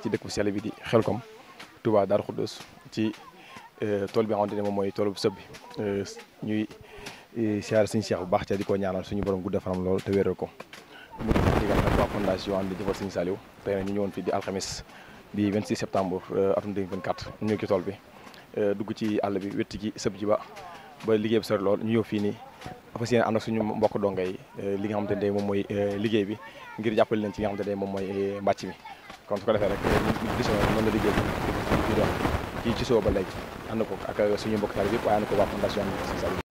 ci dëkk bu sell bi di Xelkom Touba Darou Khoudoss ci tool bi nga xamante ne moom mooy toolu sëb bi ñuy siyaare suñu Cheikh bu baax ca di ko ñaanal suñu borom gudda fanam lool te wéral ko mu digal nag waa fondation ànd jëfal Serigne Saliou tey nag ñu ñëwoon fii di alxames di 26 septembre atum 2024 ñu ñëw ci tool bi dugg ci àll bi wetti ci sëb ji ba liggéey bi sori lool ñu ñëw fii nii fas yéene ànd ak suñu mbokk donga yi li nga xamante ne moom mooy liggéey bi ngir jàppale leen ci li nga xamante ne moom mooy mbàcc mi kon su ko defee rek ñu gisoo noonu la liggéey bi doon ci soo ba léegi ànd ko ak suñu mbokk taal bi yëpp waaye ànd ko waa fondation bi Serigne Saliou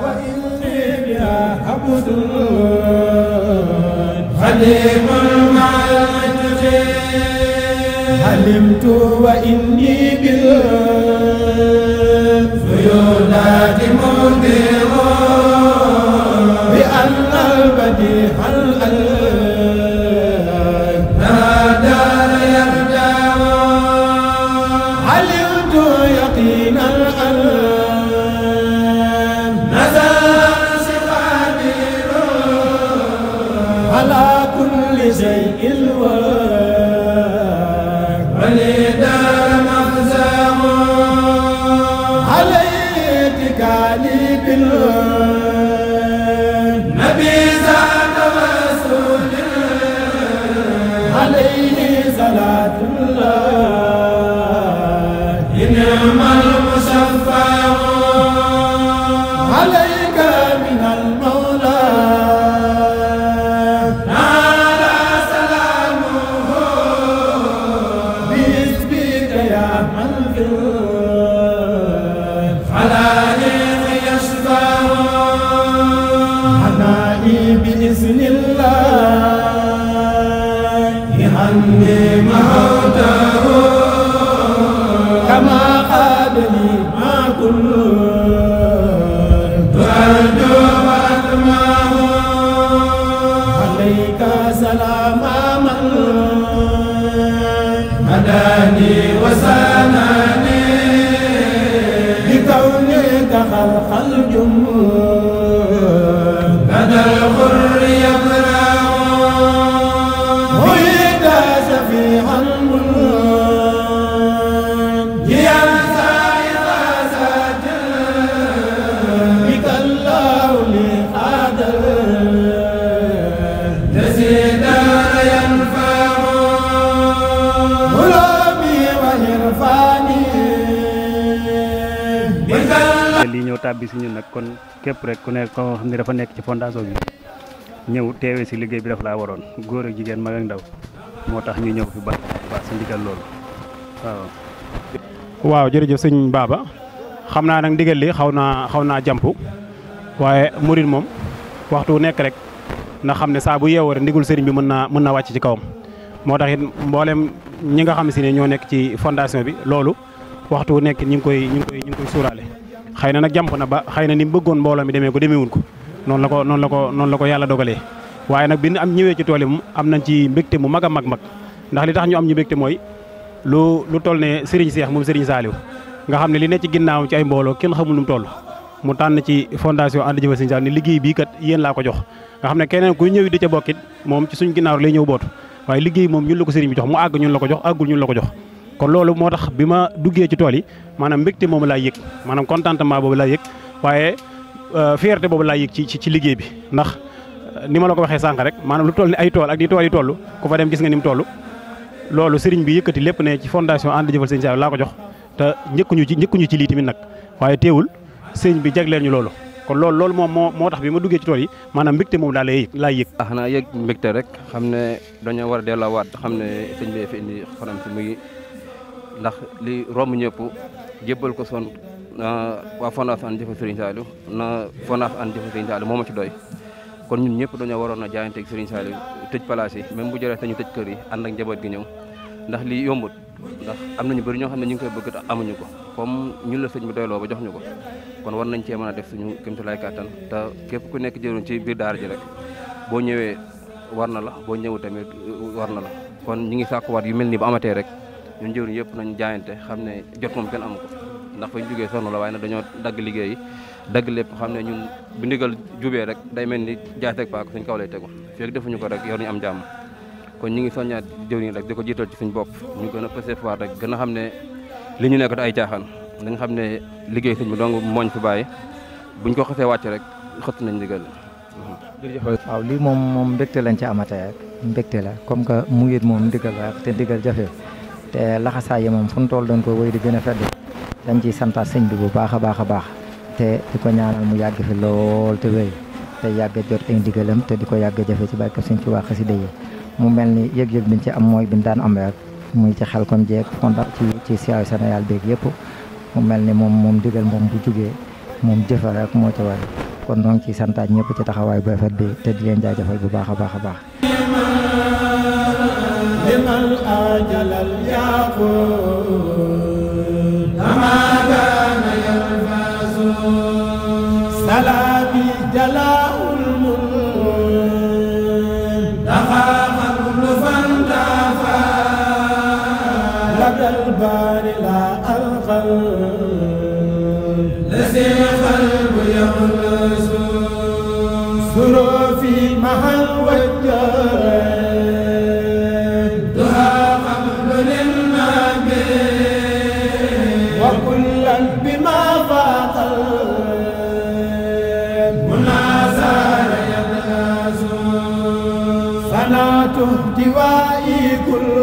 wa inni biha abdul xadimul ma'ati halimtu wa inni bil fuyudati mudiru bi anna al badiha al lii ñëw tàbbi si ñun nag kon képp rek ku nekk koo xam ne dafa nekk ci fondation bi ñëw teewee si liggéey bi dafa laa waroon góor ak jigéen mag ak ndaw moo tax ñu ñëw fi baax si ndigal loolu waaw jërëjëf sëñ Baba xam naa nag ndigal li xaw naa jàmp waaye murid moom waxtu nekk rek na xam ne saa bu yeewoo rek ndigul sëriñ bi mën naa wàcc ci kawam moo tax it mboolem ñi nga xam si ne ñoo nekk ci fondation bi loolu waxtu nekk ñu ngi koy suuraale xëy na nag jàmp na ba xëy na ni mu bëggoon mbooloo mi demee ko demeewul ko noonu la ko yàlla dogalee waaye nag bi ñu am ñëwee ci tool yi moom am nañ ci mbégte mu mag a mag ndax li tax ñu am ñu mbégte mooy lu toll ne Serigne Cheikh moom Serigne Saliou nga xam ne li ne ci ginnaawam ci ay mbooloo kenn xamul nu mu toll mu tànn ci fondation ànd jëfal Serigne Saliou ne liggéey bii kat yéen laa ko jox nga xam ne keneen kuy ñëw di ca bokkit moom ci suñ ginnaaw lay ñëw bootu waaye liggéey moom ñun la ko Serigne bi jox mu àgg ñun la ko jox àggul ñun la ko jox kon loolu moo tax bi ma duggee ci tool yi maanaam mbégte moom laa yëg maanaam contentement boobu laa yëg waaye fierté boobu laa yëg ci liggéey bi ndax ni ma la ko waxee sànq rek maanaam lu toll ni ay tool ak ni tool yi toll ku fa dem gis nga ni mu toll loolu sëriñ bi yëkkati lépp ne ci fondation ànd jëfal Serigne Saliou laa ko jox te njëkkuñu ci lii tamit nag waaye teewul sëriñ bi jagleel ñu loolu kon loolu moom moo tax bi ma duggee ci tool yi maanaam mbégte moom daal laa yëg xanaa yëg mbégte rek xam ne dañoo war a delloowaat xam ne sëñ bi fi indi xorom si muy ndax li romb ñëpp jébbal ko son waa fondation ànd jëfal Serigne Saliou na fondation ànd jëfal Serigne Saliou moo ma ci doy kon ñun ñëpp dañoo waroon a jaayante ak Serigne Saliou tëj place yi même bu jëree te ñu tëj kër yi ànd ak njaboot gi ñëw ndax lii yombut ndax am nañu bëri ñoo xam ne ñu ngi koy bëgg te amuñu ko comme ñun la sëñ bi doyloo ba jox ñu ko kon war nañ cee mën a def suñu kéemtulaay kàttan te képp ku nekk jëruñ ci biir daara ji rek boo ñëwee war na la boo ñëwul tamit war na la kon ñi ngi sàkkuwaat yu mel nii bu amatee rek ñun jëruñ yëpp nañ jaayante xam ne jot moom kenn amu ko ndax fañ jógee sonn la waaye nag dañoo dagg liggéey yi dagg lépp xam ne ñun bu ndigal jubee rek day mel ni jaay teg paak suñ kaw lay tegu fekk defuñu ko rek yor ñu am jàmm kon ñu ngi soññaat jëwriñ rek di ko jiital ci suñu bopp ñu gën a pëseefuwaat rek gën a xam ne li ñu nekk du ay caaxaan dañ xam ne liggéey sëñ bi dong mooñ fi bàyyi buñ ko xasee wàcc rek xëtt nañ ndigal. waaw lii moom mbégte lañ ci amatee rek mbégte la comme que mu it moom ndigal rek te ndigal jafe te laxasaay yi moom fu mu toll doon ko wéy di gën a fedd dañ ciy santaat sëñ bi bu baax a baax a baax te di ko ñaanal mu yàgg fi lool te wéy te yàgg jot ay ndigalam te di ko yàgg jafe ci barke Sëñ Tuubaa xasida yi mu mel ni yëg-yëg biñ ci am mooy biñ daan am rek muy ci Xelcom jeeg fonda ci siyaay Sénégal beeg yëpp mu mel ni moom ndigal moom bu jugee moom jëfa rek moo ci war kon noo ngi ciy santaat ñëpp ci taxawaay bu rafet bi te di leen jaajëfal bu baax a baax a baax liman ajalal yaqut ama kana yalfasu salabi jalaul mulk dafa kullu fantafa labdal bari la alqal lasi qalbu yaqlasu surufi mahal wajjah دوائي كل